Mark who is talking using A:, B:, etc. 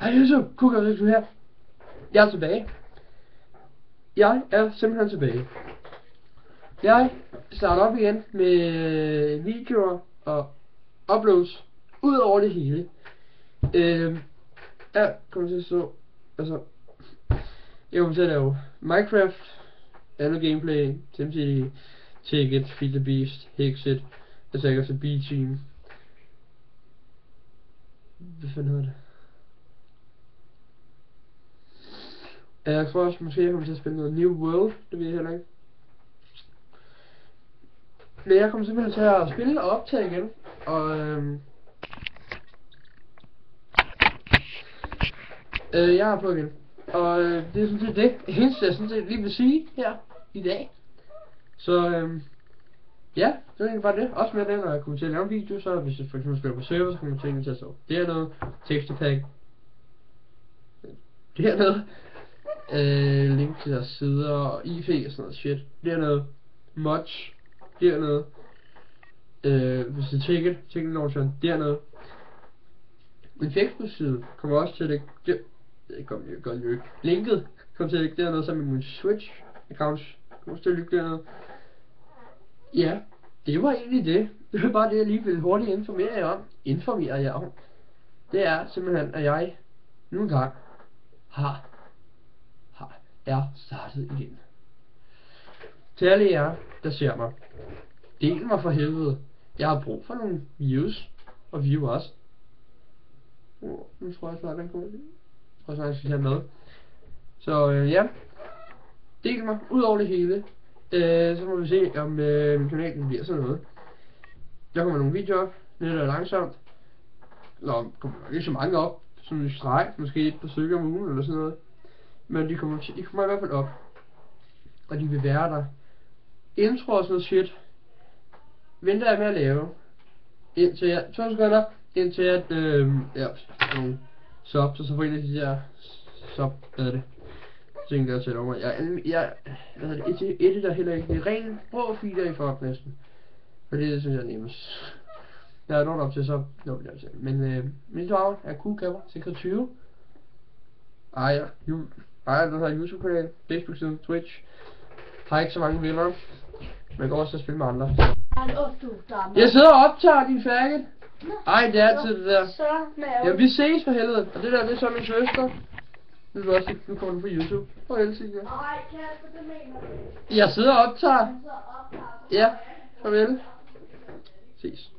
A: Hej YouTube, Kuka her. Jeg er tilbage. Jeg er simpelthen tilbage. Jeg starter op igen med videoer og uploads ud over det hele. Jeg kommer til at stå, altså, jeg kommer til at lave Minecraft, andet gameplay, SimCity, Ticket, Feed the Beast, Hexit, jeg tænker til B-Team. Hvad fanden hedder det? Jeg tror også måske jeg kommer til at spille noget New World, det ved jeg heller ikke. Men jeg kommer simpelthen til at spille og optage igen, og jeg er på igen. Og det er sådan set det eneste jeg sådan set lige vil sige her i dag. Så ja, det er egentlig bare det. Også med det, når jeg kommer til at lave en video, så hvis jeg for eksempel spiller på server, så kommer jeg til at stå dernede, teksterpack, dernede, link til deres sider og IP og sådan noget shit, dernede, mods, dernede, hvis det er ticket launcher, dernede. Min Facebook-side kommer også til at lægge, det kommer jo godt ikke, linket kommer til at lægge dernede sammen med min Switch-accounts, kommer også til at lægge dernede. Ja, det var egentlig det. Det var bare det, jeg lige ville hurtigt informere jer om. Det er simpelthen, at jeg nu engang er startet igen. Til alle jer, der ser mig, del mig for helvede. Jeg har brug for nogle views og viewers. Nu tror jeg snart, den kommer. Jeg tror snart, jeg skal have med. Så ja, del mig ud over det hele. Så må vi se, om min kanal bliver sådan noget. Der kommer nogle videoer op, lidt og langsomt. Eller kommer ikke så mange op, som en streg, måske et par stykker om ugen eller sådan noget. Men de kommer i hvert fald op. Og de vil være der. Intro og sådan noget shit venter jeg med at lave. Indtil jeg, 2 sekunder, indtil at, ja, nogle subs, og så får en af de der ting der til over. Jeg editor heller ikke. Det er ren rå filer i for næsten. For det synes jeg er nemmest. Jeg er nået op til så. Men mit navn er Kuka 26. Ejer den her YouTube-kanal, Facebook-side, Twitch. Har ikke så mange venner. Men jeg går også at spille med andre. Jeg sidder og optager din færget. Ej, det er altid det der. Ja, vi ses for helvede. Og det der, det er så min søster. Nu kommer du på YouTube. Farvel, Silja. Jeg sidder og optager. Ja, farvel. Ses.